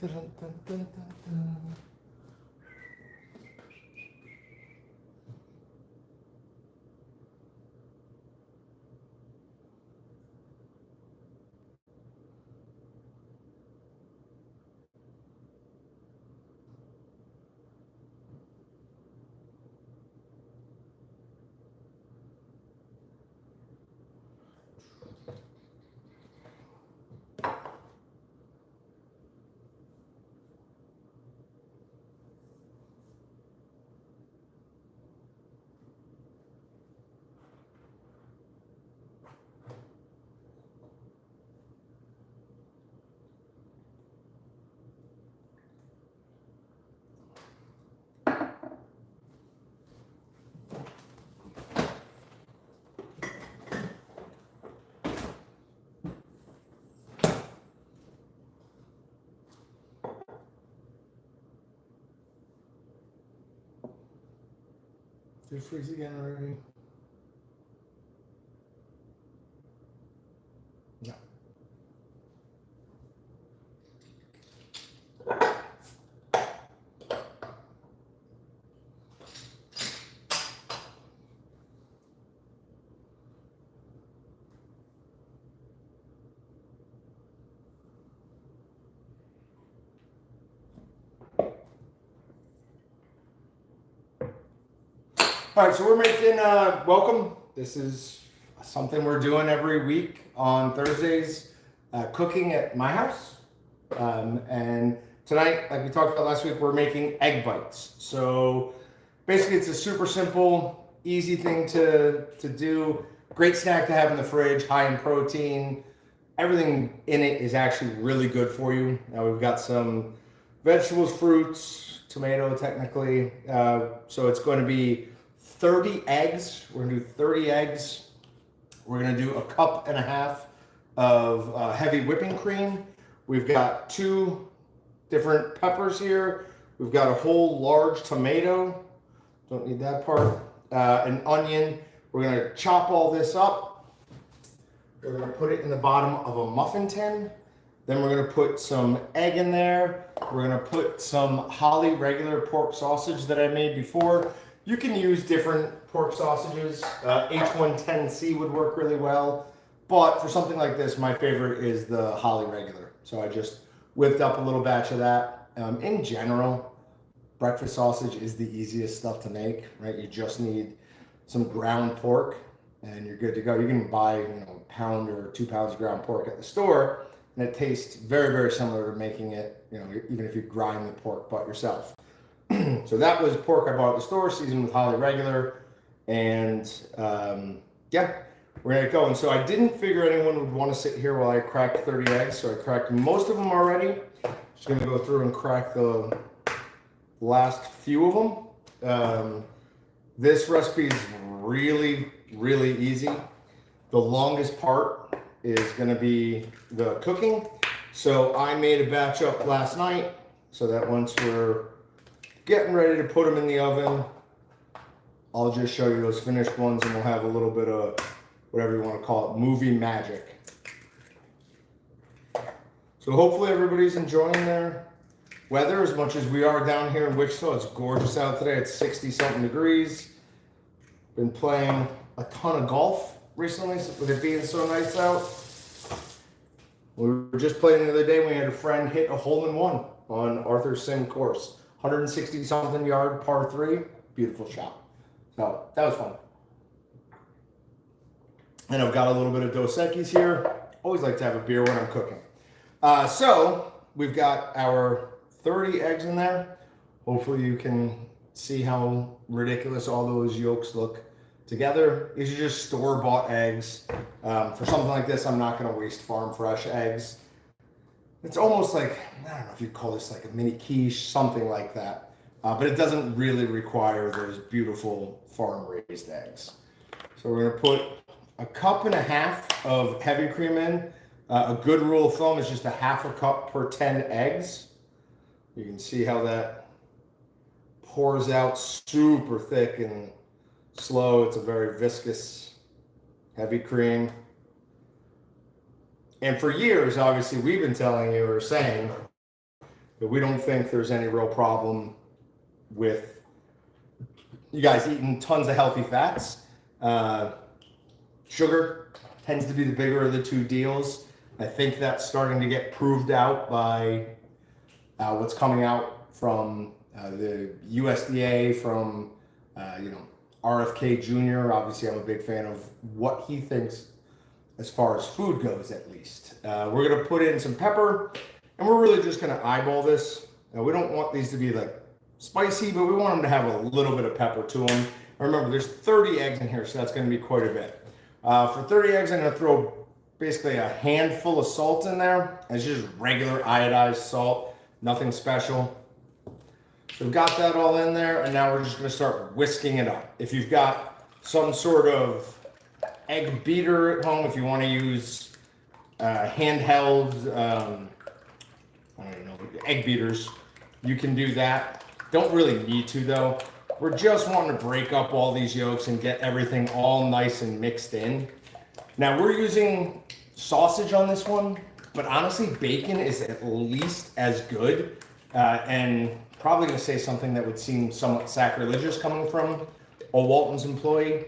Dun, dun, dun, dun, dun. Did it freeze again already? No. All right, so we're making welcome. This is something we're doing every week on Thursdays, cooking at my house. And tonight, like we talked about last week, we're making egg bites. So basically, it's a super simple, easy thing to do. Great snack to have in the fridge, high in protein. Everything in it is actually really good for you. Now we've got some vegetables, fruits, tomato technically. So it's going to be 30 eggs. We're gonna do 30 eggs. We're gonna do a cup and a half of heavy whipping cream. We've got 2 different peppers here. We've got a whole large tomato. Don't need that part. An onion. We're gonna chop all this up. We're gonna put it in the bottom of a muffin tin. Then we're gonna put some egg in there. We're gonna put some Holly regular pork sausage that I made before. You can use different pork sausages. H110C would work really well. But for something like this, my favorite is the Holly regular. So I just whipped up a little batch of that. In general, breakfast sausage is the easiest stuff to make, right? You just need some ground pork and you're good to go. You can buy, a pound or 2 pounds of ground pork at the store, and it tastes very, very similar to making it, even if you grind the pork butt yourself. So that was pork I bought at the store, seasoned with Holly regular, and yeah, we're gonna go. And so I didn't figure anyone would want to sit here while I cracked 30 eggs, so I cracked most of them already. Just gonna go through and crack the last few of them. This recipe is really, really easy. The longest part is gonna be the cooking. So I made a batch up last night so that once we're getting ready to put them in the oven, I'll just show you those finished ones and we'll have a little bit of whatever you want to call it, movie magic. So hopefully everybody's enjoying their weather as much as we are down here in Wichita. It's gorgeous out today. It's 60 something degrees. Been playing a ton of golf recently with it being so nice out. We were just playing the other day. We had a friend hit a hole-in-one on Arthur Sim course. 160 something yard par 3, beautiful shot. So that was fun. And I've got a little bit of Dos Equis here. Always like to have a beer when I'm cooking. So we've got our 30 eggs in there. Hopefully you can see how ridiculous all those yolks look together. These are just store-bought eggs. For something like this, I'm not going to waste farm fresh eggs. It's almost like, I don't know if you call this like a mini quiche, something like that. But it doesn't really require those beautiful farm-raised eggs. So we're gonna put a cup and a half of heavy cream in. A good rule of thumb is just a half a cup per 10 eggs. You can see how that pours out super thick and slow. It's a very viscous, heavy cream. And for years, obviously, we've been telling you or saying But we don't think there's any real problem with you guys eating tons of healthy fats. Sugar tends to be the bigger of the two deals. I think that's starting to get proved out by what's coming out from the USDA, from RFK Jr. Obviously, I'm a big fan of what he thinks as far as food goes, at least. We're going to put in some pepper, and we're really just going to eyeball this. Now, we don't want these to be like spicy, but we want them to have a little bit of pepper to them. Remember, there's 30 eggs in here, so that's going to be quite a bit. For 30 eggs, I'm going to throw basically a handful of salt in there. It's just regular iodized salt, nothing special. So we've got that all in there, and now we're just going to start whisking it up. If you've got some sort of egg beater at home, if you want to use handheld egg beaters, you can do that. Don't really need to, though. We're just wanting to break up all these yolks and get everything all nice and mixed in. Now, we're using sausage on this one, but honestly, bacon is at least as good, and probably going to say something that would seem somewhat sacrilegious coming from a Walton's employee,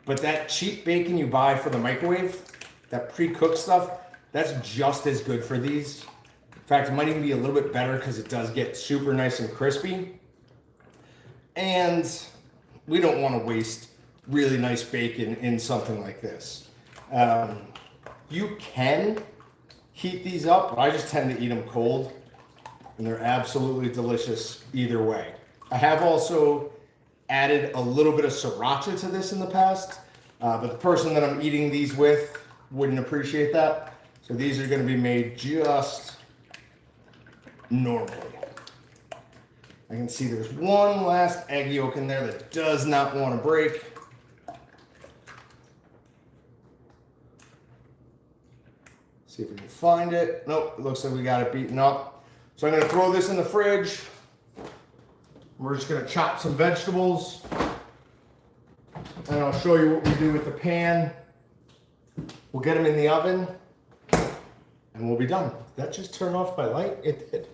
but that cheap bacon you buy for the microwave, that pre-cooked stuff, that's just as good for these. In fact, it might even be a little bit better because it does get super nice and crispy. And we don't want to waste really nice bacon in something like this. You can heat these up, but I just tend to eat them cold, and they're absolutely delicious either way. I have also added a little bit of sriracha to this in the past, but the person that I'm eating these with wouldn't appreciate that. So these are going to be made just normally. I can see there's one last egg yolk in there that does not want to break. See if we can find it. Nope, it looks like we got it beaten up. So I'm going to throw this in the fridge. We're just going to chop some vegetables. And I'll show you what we do with the pan. We'll get them in the oven. And we'll be done. Did that just turn off my light? It did.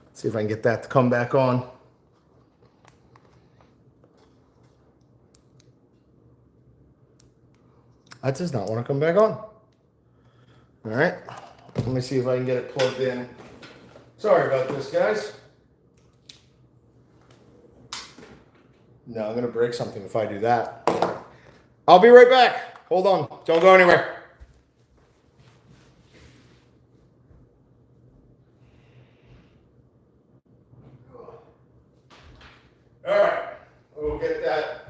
Let's see if I can get that to come back on. That does not want to come back on. All right. Let me see if I can get it plugged in. Sorry about this, guys. No, I'm going to break something if I do that. I'll be right back. Hold on. Don't go anywhere. All right. We'll get that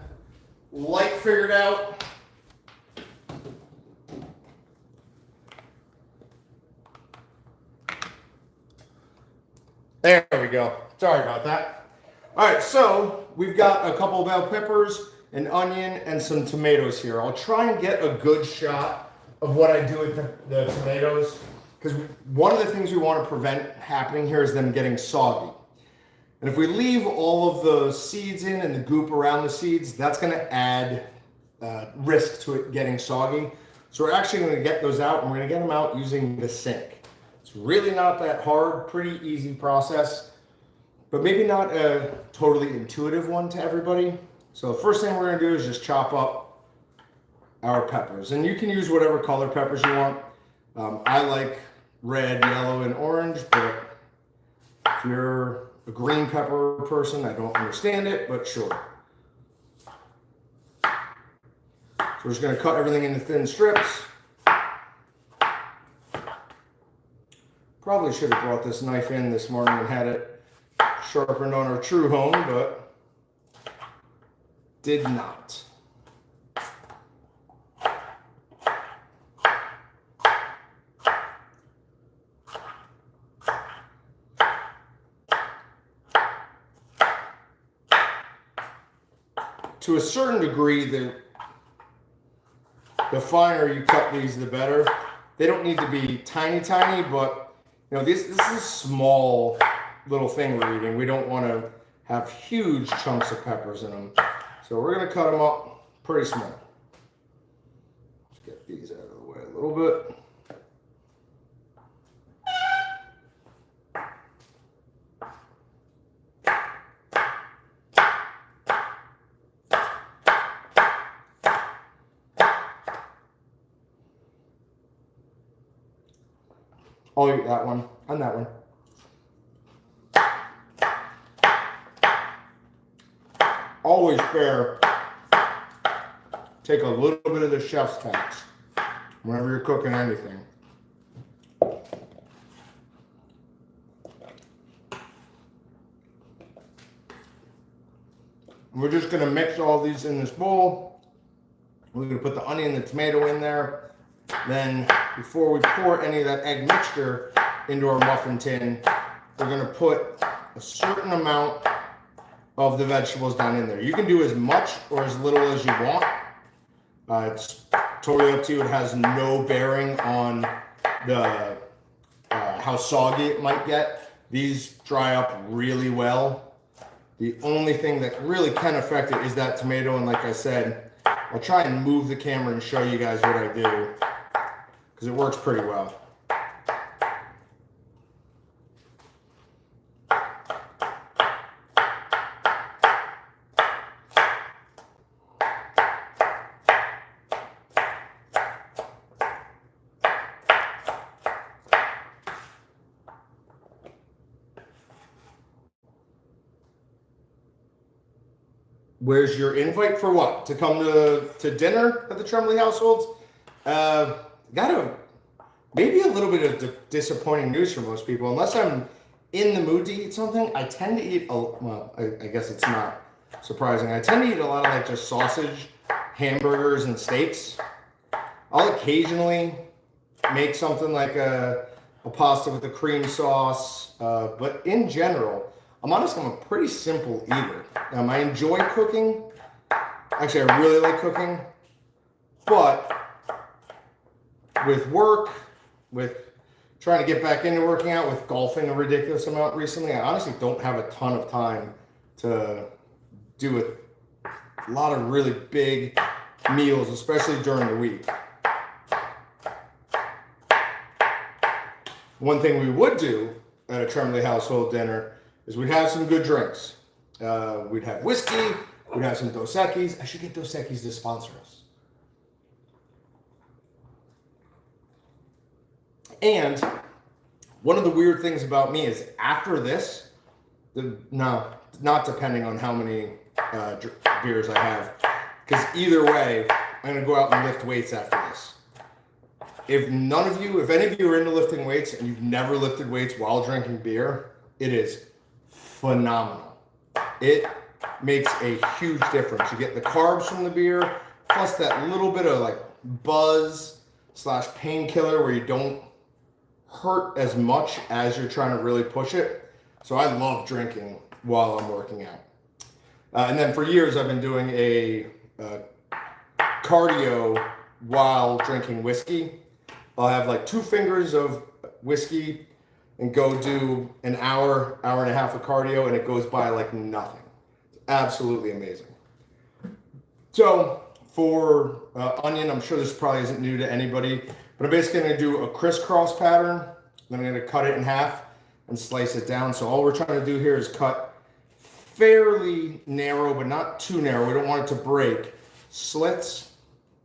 light figured out. There we go. Sorry about that. All right, so we've got a couple of bell peppers, an onion, and some tomatoes here. I'll try and get a good shot of what I do with the tomatoes, because one of the things we want to prevent happening here is them getting soggy. And if we leave all of the seeds in and the goop around the seeds, that's going to add risk to it getting soggy. So we're actually going to get those out, and we're going to get them out using the sink. It's really not that hard, pretty easy process, but maybe not a totally intuitive one to everybody. So the first thing we're going to do is just chop up our peppers. And you can use whatever color peppers you want. I like red, yellow, and orange, but if you're a green pepper person, I don't understand it, but sure. So we're just going to cut everything into thin strips. Probably should have brought this knife in this morning and had it sharpened on our True Home, but did not. To a certain degree, the finer you cut these, the better. They don't need to be tiny, but you know, this is a small little thing we're eating. We don't want to have huge chunks of peppers in them. So we're going to cut them up pretty small. Let's get these out of the way a little bit. I'll eat that one and that one. Always fair. Take a little bit of the chef's tax whenever you're cooking anything. We're just gonna mix all these in this bowl. We're gonna put the onion and the tomato in there. Then before we pour any of that egg mixture into our muffin tin, we're gonna put a certain amount of the vegetables down in there. You can do as much or as little as you want. It's totally up to you. It has no bearing on the how soggy it might get. These dry up really well. The only thing that really can affect it is that tomato, and like I said, I'll try and move the camera and show you guys what I do, because it works pretty well. Where's your invite for what? To come to dinner at the Tremblay household? Maybe a little bit of disappointing news for most people. Unless I'm in the mood to eat something, I tend to eat, I guess it's not surprising. I tend to eat a lot of like just sausage, hamburgers, and steaks. I'll occasionally make something like a pasta with a cream sauce, but in general, I'm a pretty simple eater. I enjoy cooking. Actually, I really like cooking. But with work, with trying to get back into working out, with golfing a ridiculous amount recently, I honestly don't have a ton of time to do a lot of really big meals, especially during the week. One thing we would do at a Tremblay household dinner is we'd have some good drinks. We'd have whiskey, we'd have some Dos Equis. I should get Dos Equis to sponsor us. And one of the weird things about me is after this, not depending on how many beers I have, because either way, I'm going to go out and lift weights after this. If any of you are into lifting weights and you've never lifted weights while drinking beer, it is phenomenal. It makes a huge difference. You get the carbs from the beer, plus that little bit of like buzz / painkiller where you don't hurt as much as you're trying to really push it. So I love drinking while I'm working out. And then for years I've been doing a cardio while drinking whiskey. I'll have like 2 fingers of whiskey and go do an hour and a half of cardio, and it goes by like nothing. It's absolutely amazing. So for onion, I'm sure this probably isn't new to anybody, but I'm basically going to do a crisscross pattern. Then I'm going to cut it in half and slice it down. So all we're trying to do here is cut fairly narrow, but not too narrow. We don't want it to break. Slits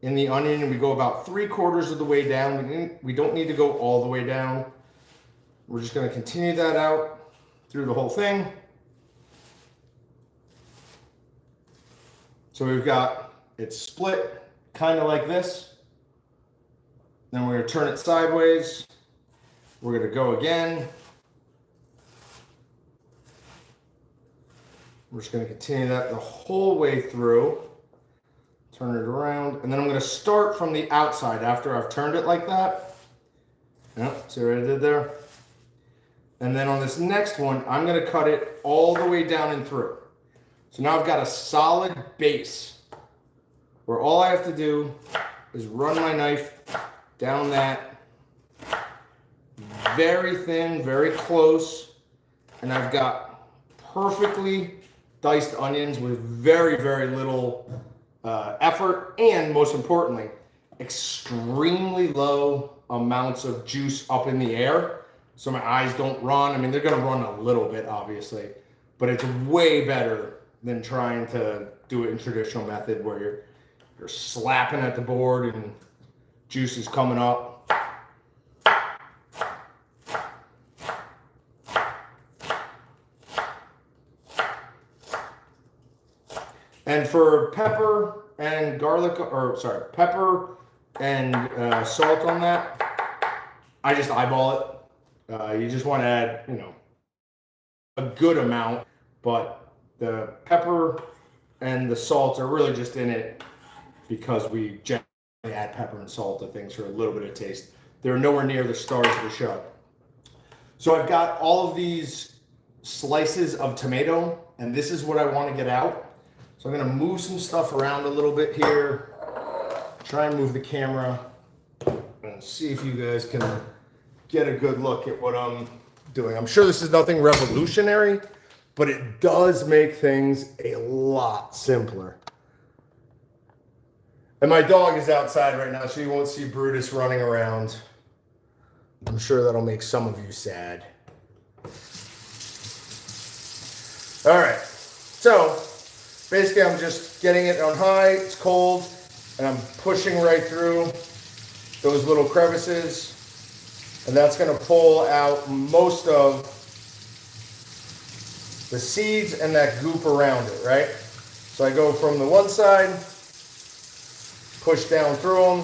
in the onion, and we go about 3/4 of the way down. We don't need to go all the way down. We're just going to continue that out through the whole thing. So we've got it split kind of like this. Then we're going to turn it sideways. We're going to go again. We're just going to continue that the whole way through. Turn it around. And then I'm going to start from the outside after I've turned it like that. Yep, see what I did there? And then on this next one, I'm going to cut it all the way down and through. So now I've got a solid base where all I have to do is run my knife down that very thin, very close, and I've got perfectly diced onions with very, very little effort, and most importantly, extremely low amounts of juice up in the air. So my eyes don't run. I mean, they're going to run a little bit, obviously, but it's way better than trying to do it in traditional method where you're slapping at the board and juice is coming up. And for pepper and garlic, or sorry, pepper and salt on that, I just eyeball it. You just want to add, a good amount, but the pepper and the salt are really just in it because we generally add pepper and salt to things for a little bit of taste. They're nowhere near the stars of the show. So I've got all of these slices of tomato, and this is what I want to get out. So I'm going to move some stuff around a little bit here, try and move the camera, and see if you guys can get a good look at what I'm doing. I'm sure this is nothing revolutionary, but it does make things a lot simpler. And my dog is outside right now, so you won't see Brutus running around. I'm sure that'll make some of you sad. All right, so basically I'm just getting it on high, it's cold, and I'm pushing right through those little crevices, and that's gonna pull out most of the seeds and that goop around it, right? So I go from the one side, push down through them,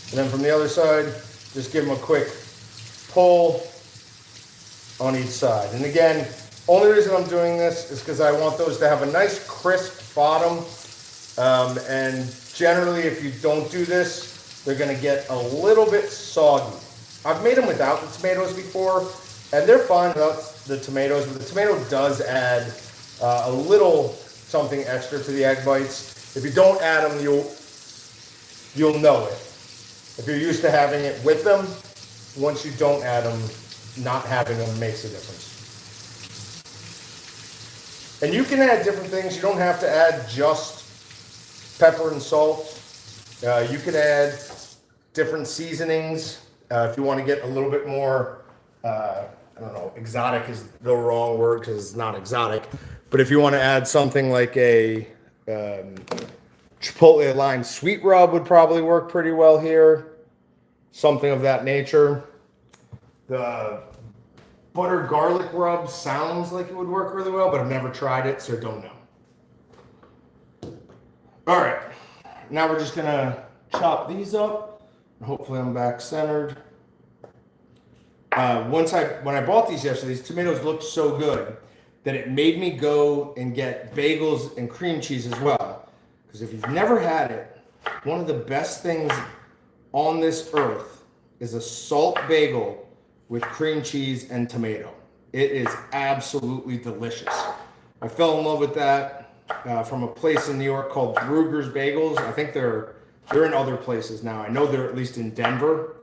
and then from the other side, just give them a quick pull on each side. And again, only reason I'm doing this is because I want those to have a nice crisp bottom. And generally, if you don't do this, they're gonna get a little bit soggy. I've made them without the tomatoes before, and they're fine without the tomatoes, but the tomato does add a little something extra to the egg bites. If you don't add them, you'll know it. If you're used to having it with them, once you don't add them, not having them makes a difference. And you can add different things. You don't have to add just pepper and salt. You can add different seasonings if you want to get a little bit more, I don't know, exotic is the wrong word because it's not exotic. But if you want to add something like a Chipotle lime sweet rub would probably work pretty well here. Something of that nature. The butter garlic rub sounds like it would work really well, but I've never tried it, so don't know. All right, now we're just gonna chop these up. Hopefully I'm back centered. When I bought these yesterday, these tomatoes looked so good that it made me go and get bagels and cream cheese as well. Because if you've never had it, one of the best things on this earth is a salt bagel with cream cheese and tomato. It is absolutely delicious. I fell in love with that from a place in New York called Bruegger's Bagels. I think they're in other places now. I know they're at least in Denver.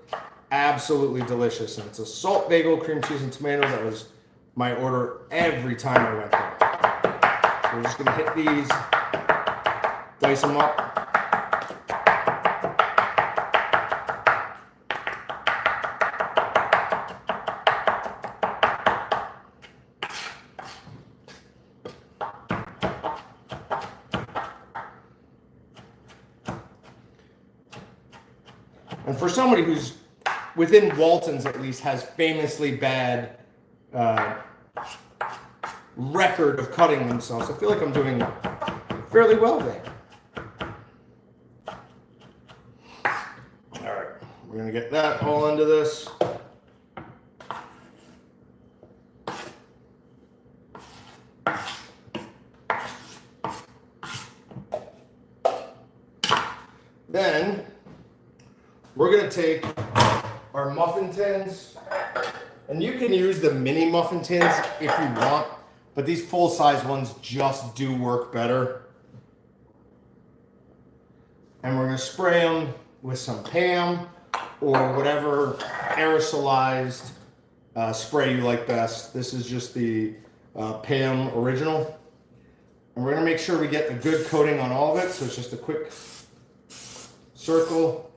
Absolutely delicious. And it's a salt bagel, cream cheese, and tomato. That was my order every time I went there. So we're just gonna hit these, dice them up. And for somebody who's within Walton's at least has famously bad record of cutting themselves, I feel like I'm doing fairly well there. All right, we're gonna get that all into this. Then we're gonna take our muffin tins, and you can use the mini muffin tins if you want, but these full-size ones just do work better. And we're gonna spray them with some Pam or whatever aerosolized spray you like best. This is just the Pam original. And we're gonna make sure we get a good coating on all of it, so it's just a quick circle.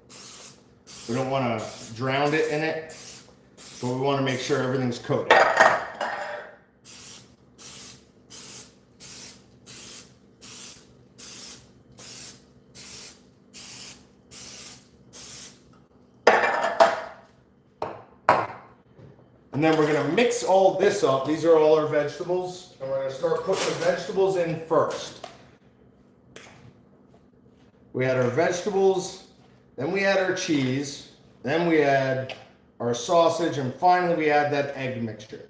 We don't want to drown it in it, but we want to make sure everything's coated. And then we're gonna mix all this up. These are all our vegetables. And we're gonna start putting the vegetables in first. We add our vegetables, then we add our cheese, then we add our sausage, and finally we add that egg mixture.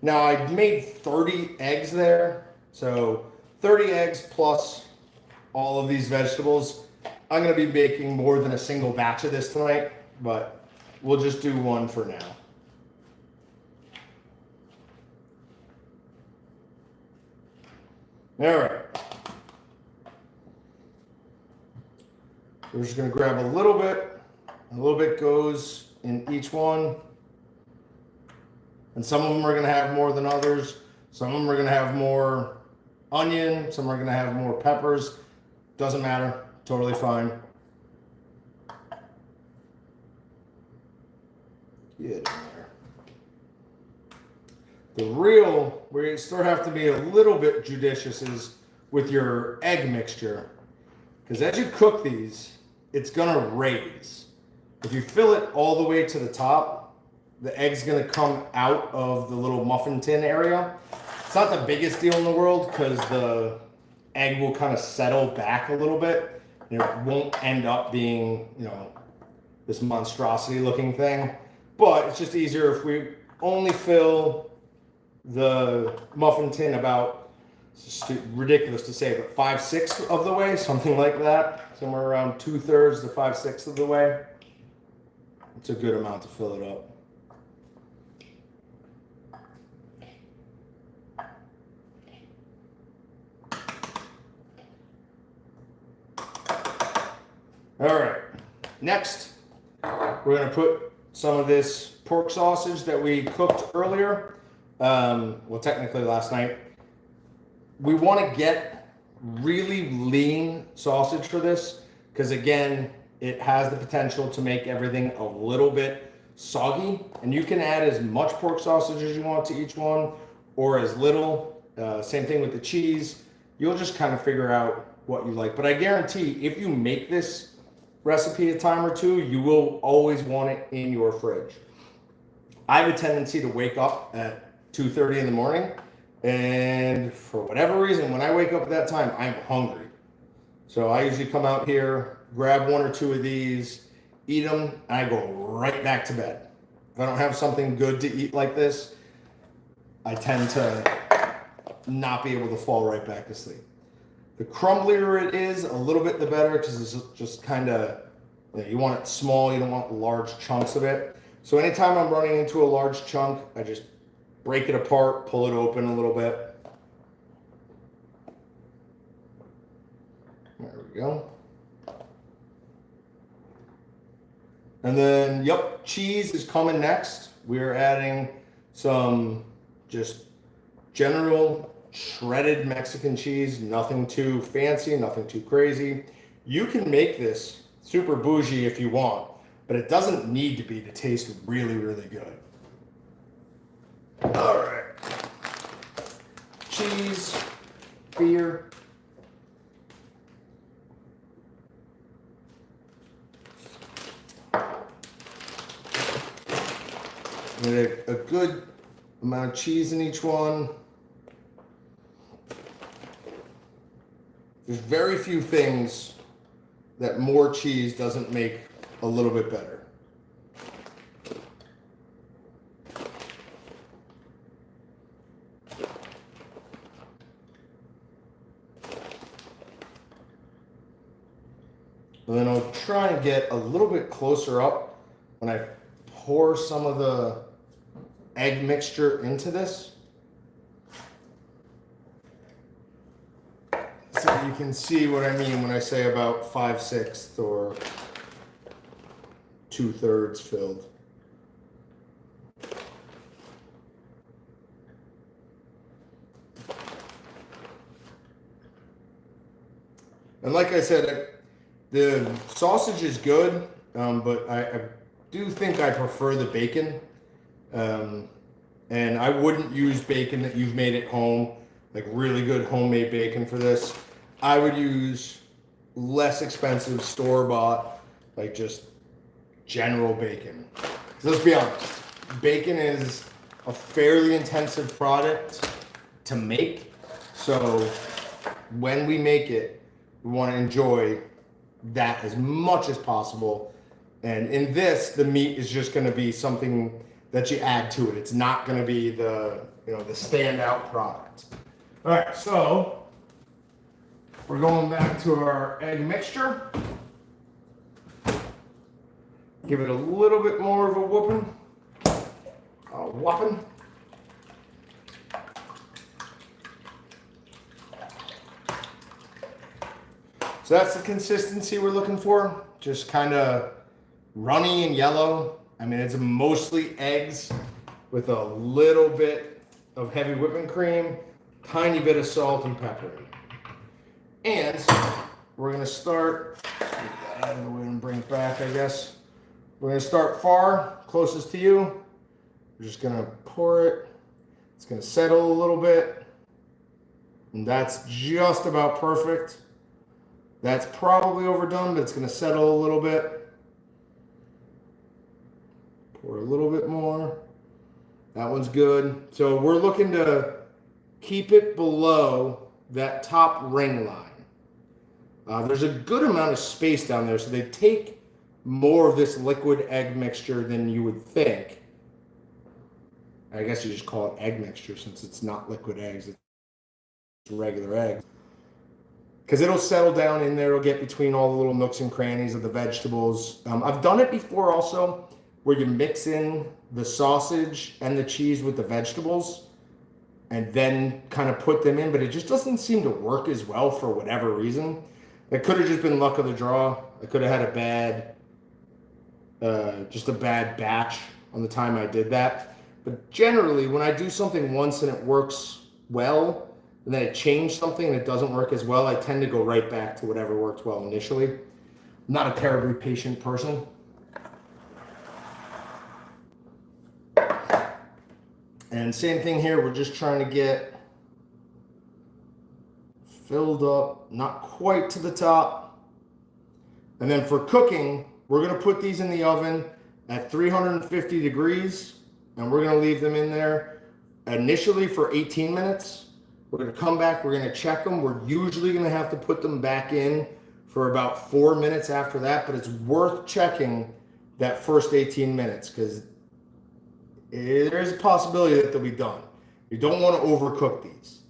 Now I made 30 eggs there, so 30 eggs plus all of these vegetables. I'm gonna be making more than a single batch of this tonight, but we'll just do one for now. All right. We're just gonna grab a little bit goes in each one. And some of them are gonna have more than others. Some of them are gonna have more onion, some are gonna have more peppers. Doesn't matter, totally fine. Get in there. The real, where you still have to be a little bit judicious is with your egg mixture. Because as you cook these, it's gonna raise. If you fill it all the way to the top, the egg's gonna come out of the little muffin tin area. It's not the biggest deal in the world because the egg will kind of settle back a little bit. And it won't end up being, this monstrosity looking thing. But it's just easier if we only fill the muffin tin about, it's just ridiculous to say, but 5/6 of the way, something like that. Somewhere around 2/3 to 5/6 of the way. It's a good amount to fill it up. All right, next, we're gonna put some of this pork sausage that we cooked earlier, well, technically last night. We wanna get really lean sausage for this, because again, it has the potential to make everything a little bit soggy, and you can add as much pork sausage as you want to each one, or as little. Same thing with the cheese. You'll just kind of figure out what you like. But I guarantee if you make this recipe a time or two, you will always want it in your fridge. I have a tendency to wake up at 2:30 in the morning, and for whatever reason, when I wake up at that time, I'm hungry. So I usually come out here, grab one or two of these, eat them, and I go right back to bed. If I don't have something good to eat like this, I tend to not be able to fall right back to sleep. The crumblier it is, a little bit the better, because it's just kind of, you want it small, you don't want large chunks of it. So anytime I'm running into a large chunk, I just break it apart, pull it open a little bit. There we go. And then, yep, cheese is coming next. We're adding some just general shredded Mexican cheese, nothing too fancy, nothing too crazy. You can make this super bougie if you want, but it doesn't need to be to taste really, really good. All right. Cheese, beer. Get a good amount of cheese in each one. There's very few things that more cheese doesn't make a little bit better. And then I'll try and get a little bit closer up when I pour some of the egg mixture into this, so you can see what I mean when I say about 5/6 or 2/3 filled. And like I said, the sausage is good, but I do think I prefer the bacon. And I wouldn't use bacon that you've made at home, like really good homemade bacon for this. I would use less expensive store-bought, like just general bacon. 'Cause let's be honest, bacon is a fairly intensive product to make. So when we make it, we want to enjoy that as much as possible. And in this, the meat is just going to be something that you add to it. It's not going to be the standout product. All right, so we're going back to our egg mixture. Give it a little bit more of a whooping. Whopping. So that's the consistency we're looking for. Just kind of runny and yellow. I mean, it's mostly eggs with a little bit of heavy whipping cream, tiny bit of salt and pepper. And we're gonna start, out of the way and bring it back, I guess. We're gonna start far, closest to you. We're just gonna pour it. It's gonna settle a little bit. And that's just about perfect. That's probably overdone, but it's gonna settle a little bit. Pour a little bit more. That one's good. So we're looking to keep it below that top ring line. There's a good amount of space down there, so they take more of this liquid egg mixture than you would think. I guess you just call it egg mixture since it's not liquid eggs, it's regular eggs. Because it'll settle down in there, it'll get between all the little nooks and crannies of the vegetables. I've done it before also, where you mix in the sausage and the cheese with the vegetables and then kind of put them in, but it just doesn't seem to work as well for whatever reason. It could have just been luck of the draw. I could have had a bad batch on the time I did that. But generally, when I do something once and it works well, and then I change something and it doesn't work as well, I tend to go right back to whatever worked well initially. I'm not a terribly patient person. And same thing here, we're just trying to get filled up, not quite to the top. And then for cooking, we're gonna put these in the oven at 350 degrees, and we're gonna leave them in there initially for 18 minutes. We're gonna come back, we're gonna check them. We're usually gonna have to put them back in for about 4 minutes after that, but it's worth checking that first 18 minutes because there's a possibility that they'll be done. You don't want to overcook these.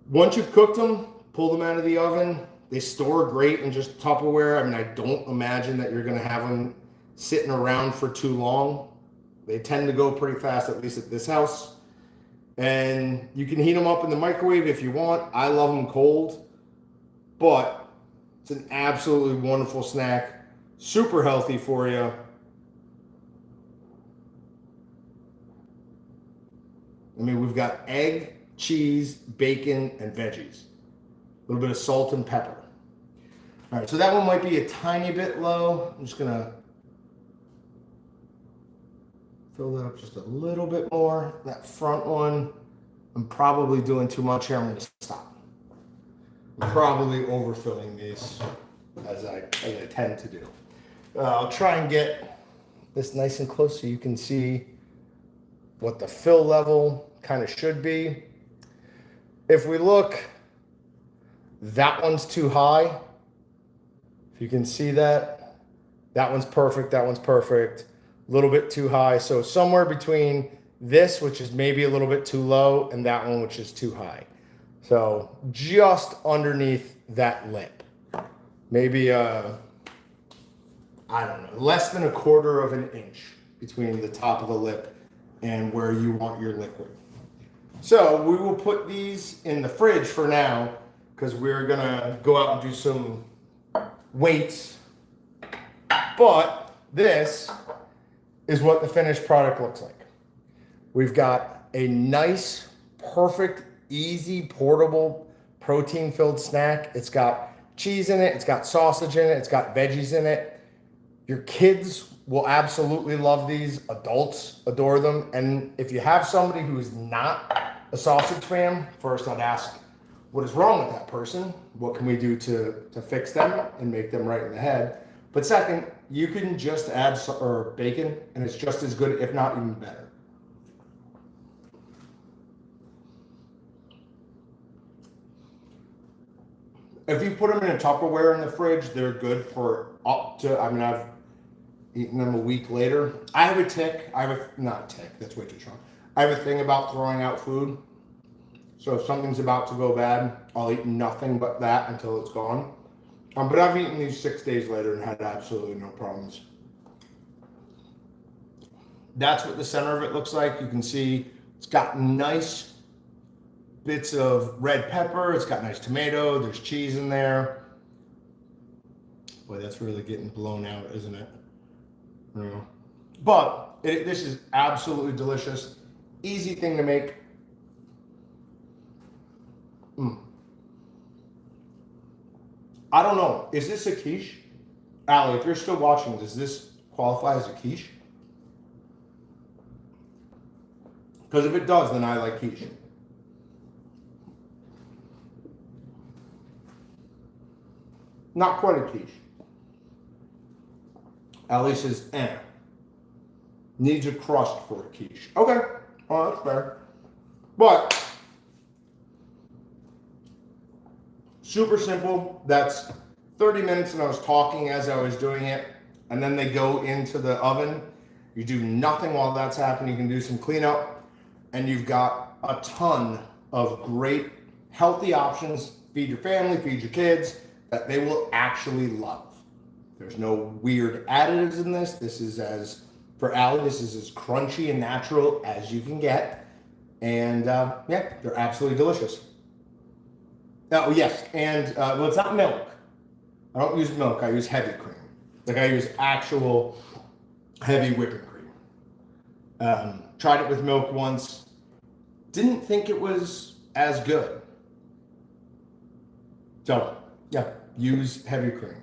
Once you've cooked them, pull them out of the oven. They store great in just Tupperware. I mean, I don't imagine that you're going to have them sitting around for too long. They tend to go pretty fast, at least at this house. And you can heat them up in the microwave if you want. I love them cold, but it's an absolutely wonderful snack. Super healthy for you. I mean, we've got egg, cheese, bacon, and veggies. A little bit of salt and pepper. All right, so that one might be a tiny bit low. I'm just gonna fill that up just a little bit more. That front one, I'm probably doing too much here. I'm gonna stop. I'm probably overfilling these as I tend to do. I'll try and get this nice and close so you can see what the fill level kind of should be. If we look, that one's too high. If you can see that, that one's perfect, that one's perfect. A little bit too high. So somewhere between this, which is maybe a little bit too low, and that one, which is too high. So just underneath that lip. Maybe, I don't know, less than 1/4 of an inch between the top of the lip and where you want your liquid. So we will put these in the fridge for now because we're gonna go out and do some weights. But this is what the finished product looks like. We've got a nice, perfect, easy, portable, protein-filled snack. It's got cheese in it, it's got sausage in it, it's got veggies in it. Your kids will absolutely love these. Adults adore them. And if you have somebody who is not a sausage fan, first I'd ask, what is wrong with that person? What can we do to fix them and make them right in the head? But second, you can just add bacon and it's just as good, if not even better. If you put them in a Tupperware in the fridge, they're good for up to, I mean, I've eaten them a week later. I have a tick. Not a tick, that's way too strong. I have a thing about throwing out food. So if something's about to go bad, I'll eat nothing but that until it's gone. But I've eaten these 6 days later and had absolutely no problems. That's what the center of it looks like. You can see it's got nice bits of red pepper. It's got nice tomato. There's cheese in there. Boy, that's really getting blown out, isn't it? Yeah. But this is absolutely delicious. Easy thing to make. I don't know. Is this a quiche? Allie, if you're still watching, does this qualify as a quiche? Because if it does, then I like quiche. Not quite a quiche. Allie says, needs a crust for a quiche. Okay, well, that's fair. But super simple. That's 30 minutes, and I was talking as I was doing it. And then they go into the oven. You do nothing while that's happening. You can do some cleanup, and you've got a ton of great healthy options. Feed your family, feed your kids, that they will actually love. There's no weird additives in this. This is for Allie, this is as crunchy and natural as you can get. And yeah, they're absolutely delicious. Oh, yes, and well, it's not milk. I don't use milk, I use heavy cream. Like I use actual heavy whipping cream. Tried it with milk once. Didn't think it was as good. So, yeah, use heavy cream.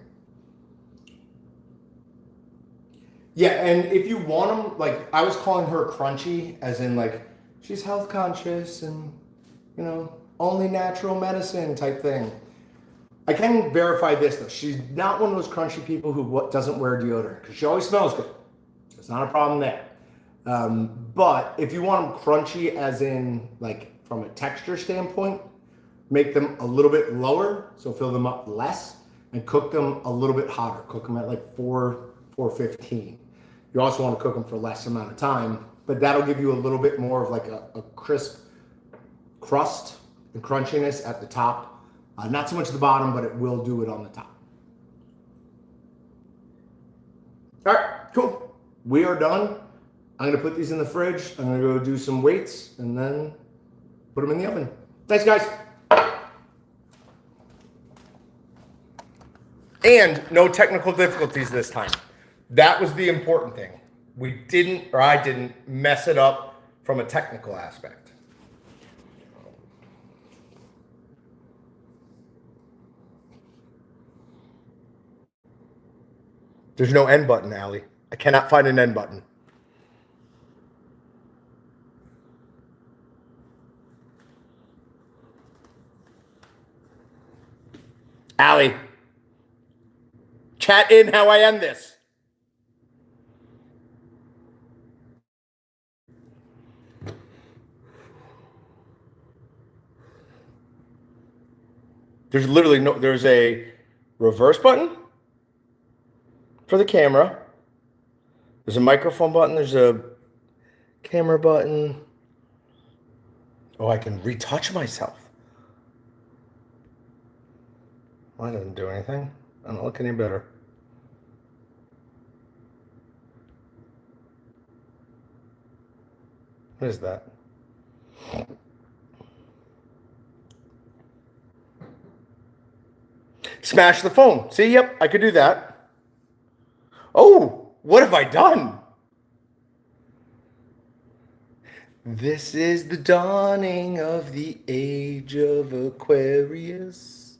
Yeah, and if you want them, like I was calling her crunchy, as in like she's health conscious and, you know, only natural medicine type thing. I can verify this though. She's not one of those crunchy people who doesn't wear deodorant because she always smells good. It's not a problem there. But if you want them crunchy, as in like from a texture standpoint, make them a little bit lower, so fill them up less, and cook them a little bit hotter. Cook them at like 415. You also want to cook them for less amount of time, but that'll give you a little bit more of like a crisp crust and crunchiness at the top. Not so much the bottom, but it will do it on the top. All right, cool. We are done. I'm gonna put these in the fridge. I'm gonna go do some weights and then put them in the oven. Thanks, guys. And no technical difficulties this time. That was the important thing. I didn't mess it up from a technical aspect. There's no end button, Allie. I cannot find an end button. Allie, chat in how I end this. There's a reverse button for the camera. There's a microphone button. There's a camera button. Oh, I can retouch myself. Well, that doesn't do anything. I don't look any better. What is that? Smash the phone. See, yep, I could do that. Oh, what have I done? This is the dawning of the age of Aquarius.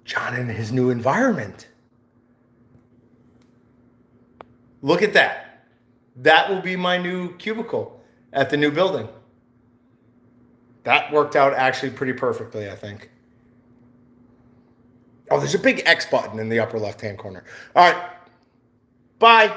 John in his new environment. Look at that. That will be my new cubicle at the new building. That worked out actually pretty perfectly, I think. Oh, there's a big X button in the upper left-hand corner. All right. Bye.